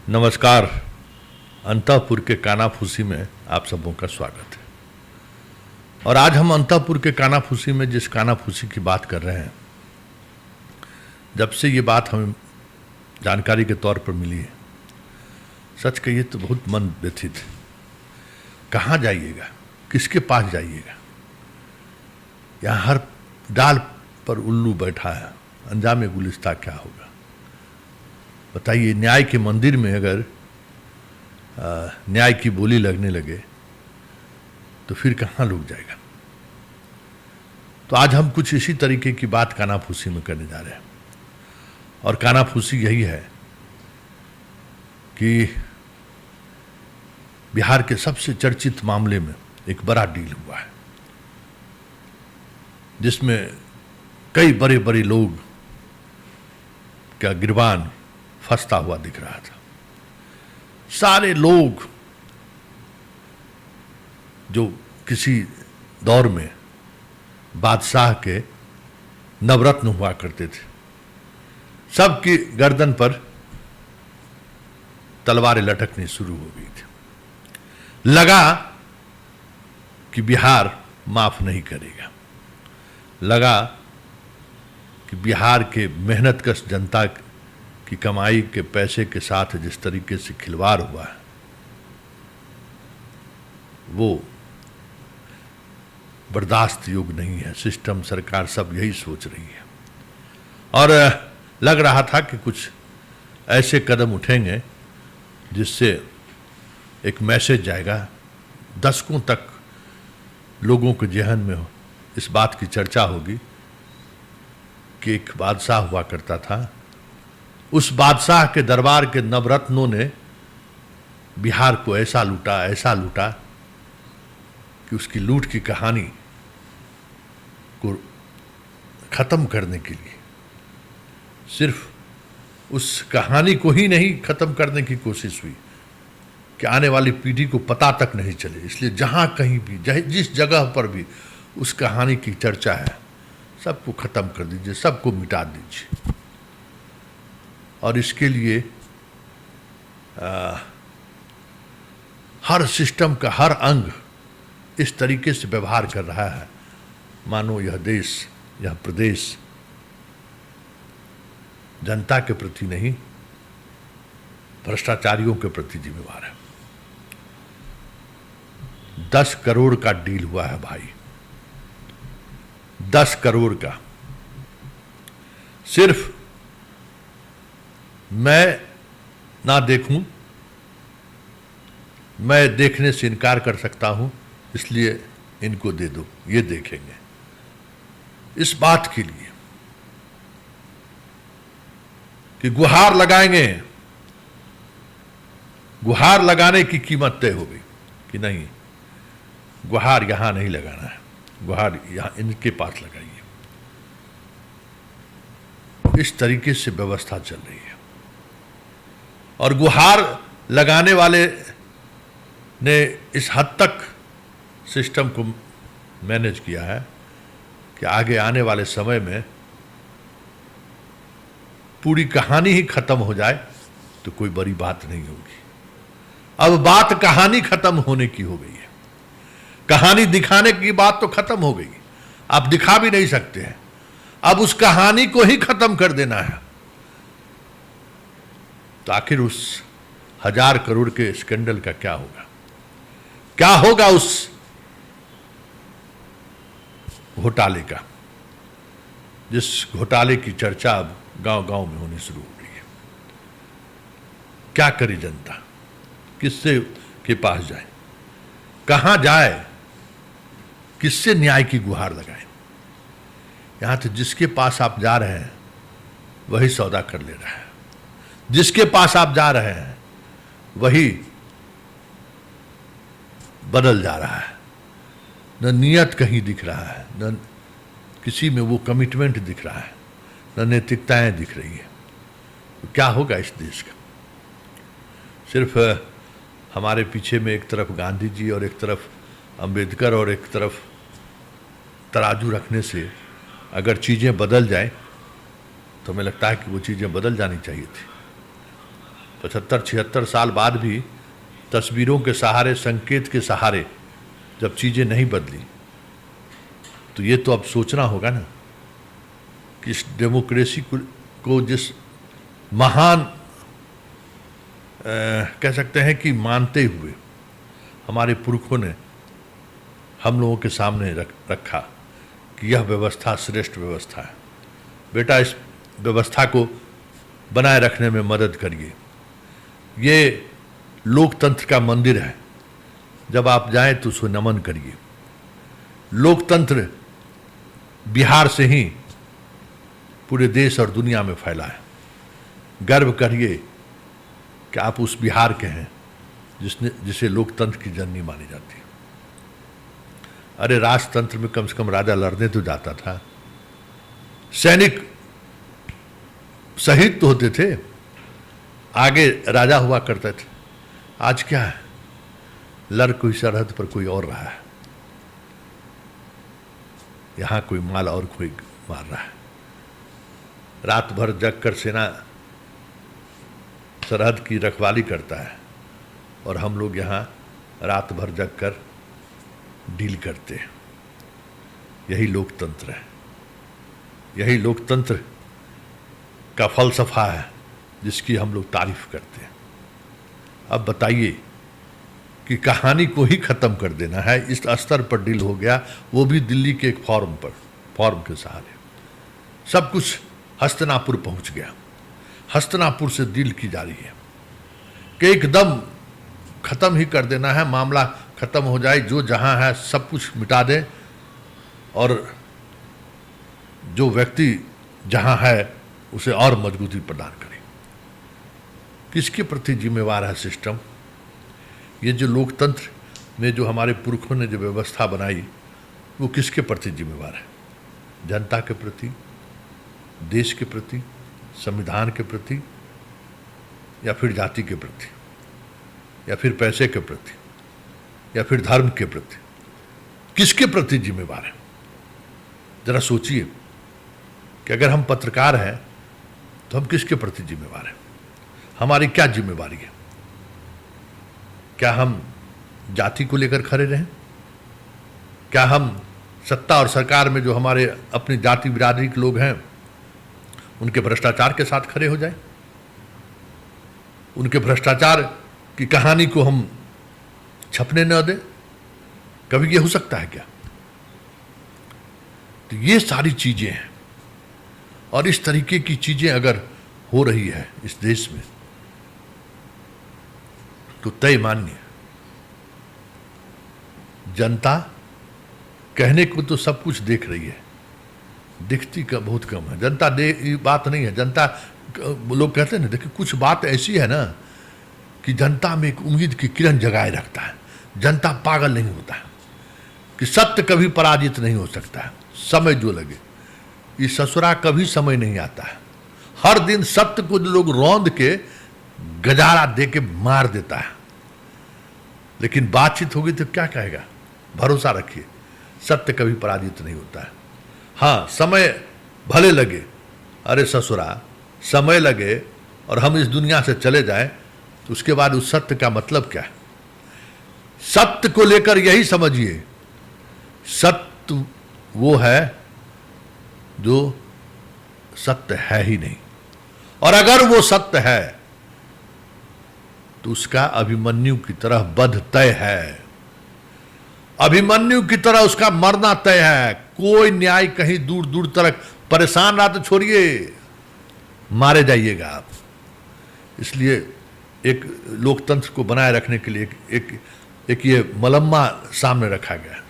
नमस्कार। अंतःपुर के कानाफूसी में आप सबों का स्वागत है। और आज हम अंतःपुर के कानाफूसी में जिस कानाफूसी की बात कर रहे हैं, जब से ये बात हमें जानकारी के तौर पर मिली है, सच कहिए तो बहुत मन व्यथित है। कहाँ जाइएगा, किसके पास जाइएगा? यहाँ हर डाल पर उल्लू बैठा है, अंजाम गुलिस्ता क्या होगा? बताइए, न्याय के मंदिर में अगर न्याय की बोली लगने लगे तो फिर कहाँ लोग जाएगा? तो आज हम कुछ इसी तरीके की बात कानाफूसी में करने जा रहे हैं। और कानाफूसी यही है कि बिहार के सबसे चर्चित मामले में एक बड़ा डील हुआ है, जिसमें कई बड़े बड़े लोग का गिरबान फंसता हुआ दिख रहा था। सारे लोग जो किसी दौर में बादशाह के नवरत्न हुआ करते थे, सबकी गर्दन पर तलवारें लटकनी शुरू हो गई थी। लगा कि बिहार माफ नहीं करेगा, लगा कि बिहार के मेहनतकश जनता की कमाई के पैसे के साथ जिस तरीके से खिलवाड़ हुआ है, वो बर्दाश्त योग्य नहीं है। सिस्टम, सरकार सब यही सोच रही है। और लग रहा था कि कुछ ऐसे कदम उठेंगे जिससे एक मैसेज जाएगा, दशकों तक लोगों के जहन में इस बात की चर्चा होगी कि एक बादशाह हुआ करता था, उस बादशाह के दरबार के नवरत्नों ने बिहार को ऐसा लूटा कि उसकी लूट की कहानी को खत्म करने के लिए सिर्फ उस कहानी को ही नहीं खत्म करने की कोशिश हुई कि आने वाली पीढ़ी को पता तक नहीं चले। इसलिए जहां कहीं भी, जिस जगह पर भी उस कहानी की चर्चा है, सबको खत्म कर दीजिए, सबको मिटा दीजिए। और इसके लिए हर सिस्टम का हर अंग इस तरीके से व्यवहार कर रहा है मानो यह देश, यह प्रदेश जनता के प्रति नहीं, भ्रष्टाचारियों के प्रति जिम्मेवार है। 10 करोड़ का डील हुआ है भाई, 10 करोड़ का। सिर्फ मैं ना देखूं, मैं देखने से इनकार कर सकता हूं, इसलिए इनको दे दो, ये देखेंगे। इस बात के लिए कि गुहार लगाएंगे, गुहार लगाने की कीमत तय हो गई कि नहीं, गुहार यहां नहीं लगाना है, गुहार यहां इनके पास लगाइए। इस तरीके से व्यवस्था चल रही है। और गुहार लगाने वाले ने इस हद तक सिस्टम को मैनेज किया है कि आगे आने वाले समय में पूरी कहानी ही खत्म हो जाए तो कोई बड़ी बात नहीं होगी। अब बात कहानी खत्म होने की हो गई है। कहानी दिखाने की बात तो खत्म हो गई, आप दिखा भी नहीं सकते हैं। अब उस कहानी को ही खत्म कर देना है। तो आखिर उस 1000 करोड़ के स्कैंडल का क्या होगा? क्या होगा उस घोटाले का, जिस घोटाले की चर्चा अब गांव-गांव में होनी शुरू हो गई है? क्या करे जनता? किससे के पास जाए? कहां जाए? किससे न्याय की गुहार लगाए? यहां तो जिसके पास आप जा रहे हैं वही सौदा कर ले रहा है, जिसके पास आप जा रहे हैं वही बदल जा रहा है। न नियत कहीं दिख रहा है, न किसी में वो कमिटमेंट दिख रहा है, न नैतिकताएं दिख रही है। तो क्या होगा इस देश का? सिर्फ हमारे पीछे में एक तरफ गांधी जी और एक तरफ अंबेडकर और एक तरफ तराजू रखने से अगर चीज़ें बदल जाएं तो हमें लगता है कि वो चीज़ें बदल जानी चाहिए थी। 75-76 साल बाद भी तस्वीरों के सहारे, संकेत के सहारे जब चीज़ें नहीं बदली, तो ये तो अब सोचना होगा ना कि इस डेमोक्रेसी को जिस महान कह सकते हैं कि मानते हुए हमारे पुरखों ने हम लोगों के सामने रखा कि यह व्यवस्था श्रेष्ठ व्यवस्था है, बेटा इस व्यवस्था को बनाए रखने में मदद करिए। ये लोकतंत्र का मंदिर है, जब आप जाएं तो उसको नमन करिए। लोकतंत्र बिहार से ही पूरे देश और दुनिया में फैला है। गर्व करिए कि आप उस बिहार के हैं जिसे लोकतंत्र की जननी मानी जाती है। अरे राजतंत्र में कम से कम राजा लड़ने तो जाता था, सैनिक शहीद तो होते थे, आगे राजा हुआ करते थे। आज क्या है, लड़ कोई सरहद पर कोई और रहा है, यहां कोई माल और कोई मार रहा है। रात भर जग कर सेना सरहद की रखवाली करता है और हम लोग यहाँ रात भर जग कर डील करते हैं। यही लोकतंत्र है, यही लोकतंत्र का फलसफा है जिसकी हम लोग तारीफ करते हैं। अब बताइए कि कहानी को ही ख़त्म कर देना है, इस स्तर पर डील हो गया, वो भी दिल्ली के एक फॉर्म के सहारे। सब कुछ हस्तिनापुर पहुंच गया, हस्तिनापुर से डील की जा रही है कि एकदम ख़त्म ही कर देना है, मामला ख़त्म हो जाए, जो जहां है सब कुछ मिटा दें और जो व्यक्ति जहां है उसे और मजबूती प्रदान करें। किसके प्रति जिम्मेवार है सिस्टम? ये जो लोकतंत्र में जो हमारे पुरखों ने जो व्यवस्था बनाई, वो किसके प्रति जिम्मेवार है? जनता के प्रति, देश के प्रति, संविधान के प्रति, या फिर जाति के प्रति, या फिर पैसे के प्रति, या फिर धर्म के प्रति? किसके प्रति जिम्मेवार है? जरा सोचिए कि अगर हम पत्रकार हैं तो हम किसके प्रति जिम्मेवार हैं? हमारी क्या जिम्मेवारी है? क्या हम जाति को लेकर खड़े रहें? क्या हम सत्ता और सरकार में जो हमारे अपनी जाति बिरादरी के लोग हैं उनके भ्रष्टाचार के साथ खड़े हो जाएं? उनके भ्रष्टाचार की कहानी को हम छपने न दें? कभी ये हो सकता है क्या? तो ये सारी चीजें हैं, और इस तरीके की चीजें अगर हो रही है इस देश में तो तय मानिए, जनता कहने को तो सब कुछ देख रही है, दिखती का बहुत कम है। जनता बात नहीं है, जनता लोग कहते हैं ना, देखिए कुछ बात ऐसी है ना कि जनता में एक उम्मीद की किरण जगाए रखता है। जनता पागल नहीं होता है कि सत्य कभी पराजित नहीं हो सकता है, समय जो लगे। ये ससुरा कभी समय नहीं आता है, हर दिन सत्य को लोग रौंद के गजारा दे के मार देता है। लेकिन बातचीत होगी तो क्या कहेगा? भरोसा रखिए, सत्य कभी पराजित नहीं होता है। हाँ, समय भले लगे, अरे ससुरा समय लगे और हम इस दुनिया से चले जाएं, तो उसके बाद उस सत्य का मतलब क्या है? सत्य को लेकर यही समझिए, सत्य वो है जो सत्य है ही नहीं, और अगर वो सत्य है तो उसका अभिमन्यु की तरह वध तय है, अभिमन्यु की तरह उसका मरना तय है। कोई न्याय कहीं दूर दूर तक, परेशान रहा तो छोड़िए, मारे जाइएगा आप। इसलिए एक लोकतंत्र को बनाए रखने के लिए एक ये मलम्मा सामने रखा गया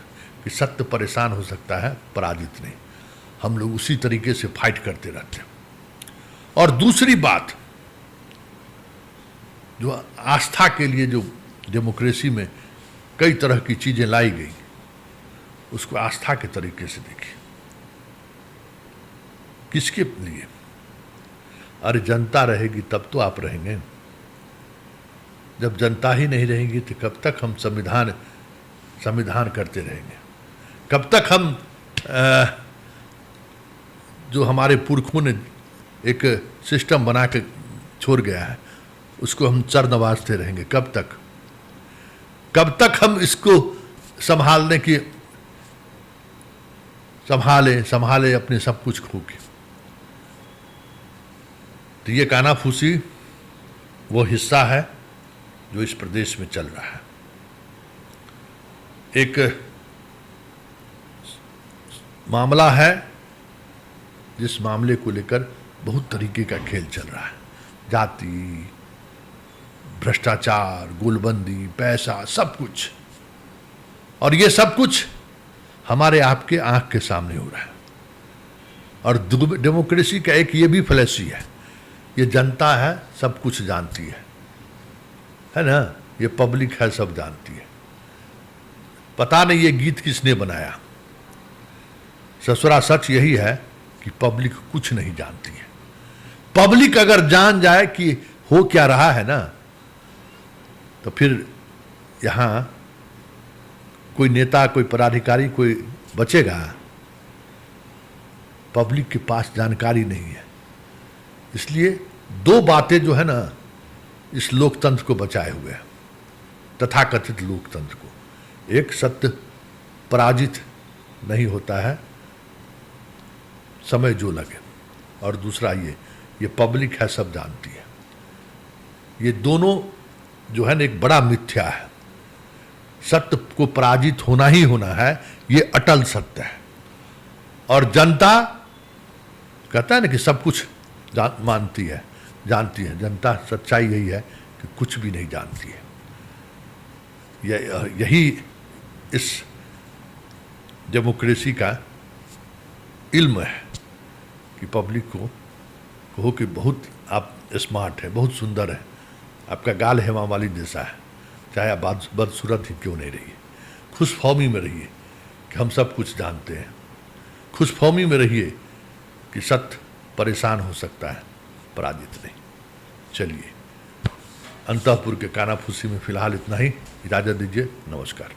कि सत्य परेशान हो सकता है, पराजित नहीं। हम लोग उसी तरीके से फाइट करते रहते हैं। और दूसरी बात, जो आस्था के लिए जो डेमोक्रेसी में कई तरह की चीजें लाई गई, उसको आस्था के तरीके से देखिए। किसके लिए? अरे जनता रहेगी तब तो आप रहेंगे। जब जनता ही नहीं रहेगी तो कब तक हम संविधान करते रहेंगे? कब तक हम जो हमारे पुरखों ने एक सिस्टम बना के छोड़ गया है उसको हम चर नवाजते रहेंगे। कब तक? कब तक हम इसको संभालने की संभाले अपने सब कुछ खो के? तो ये कानाफूसी वो हिस्सा है जो इस प्रदेश में चल रहा है। एक मामला है जिस मामले को लेकर बहुत तरीके का खेल चल रहा है। जाति, भ्रष्टाचार, गोलबंदी, पैसा, सब कुछ। और ये सब कुछ हमारे आपके आंख के सामने हो रहा है। और डेमोक्रेसी का एक ये भी फैलेसी है, ये जनता है, सब कुछ जानती है ना? ये पब्लिक है, सब जानती है। पता नहीं ये गीत किसने बनाया। ससुरा सच यही है कि पब्लिक कुछ नहीं जानती है। पब्लिक अगर जान जाए कि हो क्या रहा है ना, तो फिर यहां कोई नेता, कोई पदाधिकारी, कोई बचेगा? पब्लिक के पास जानकारी नहीं है। इसलिए दो बातें जो है ना, इस लोकतंत्र को बचाए हुए हैं, तथाकथित लोकतंत्र को। एक, सत्य पराजित नहीं होता है, समय जो लगे। और दूसरा ये पब्लिक है, सब जानती है। ये दोनों जो है ना एक बड़ा मिथ्या है। सत्य को पराजित होना ही होना है, ये अटल सत्य है। और जनता कहता है ना कि सब कुछ मानती है, जानती है। जनता, सच्चाई यही है कि कुछ भी नहीं जानती है। यही इस डेमोक्रेसी का इल्म है कि पब्लिक को कहो कि बहुत आप स्मार्ट है, बहुत सुंदर है, आपका गाल हेमा मालिनी जैसा है, चाहे आप बदसूरत ही क्यों नहीं रहिए। खुशफहमी में रहिए कि हम सब कुछ जानते हैं। खुशफहमी में रहिए कि सत्य परेशान हो सकता है, पराजित नहीं। चलिए, अंतःपुर के कानाफूसी में फिलहाल इतना ही। इजाज़त दीजिए। नमस्कार।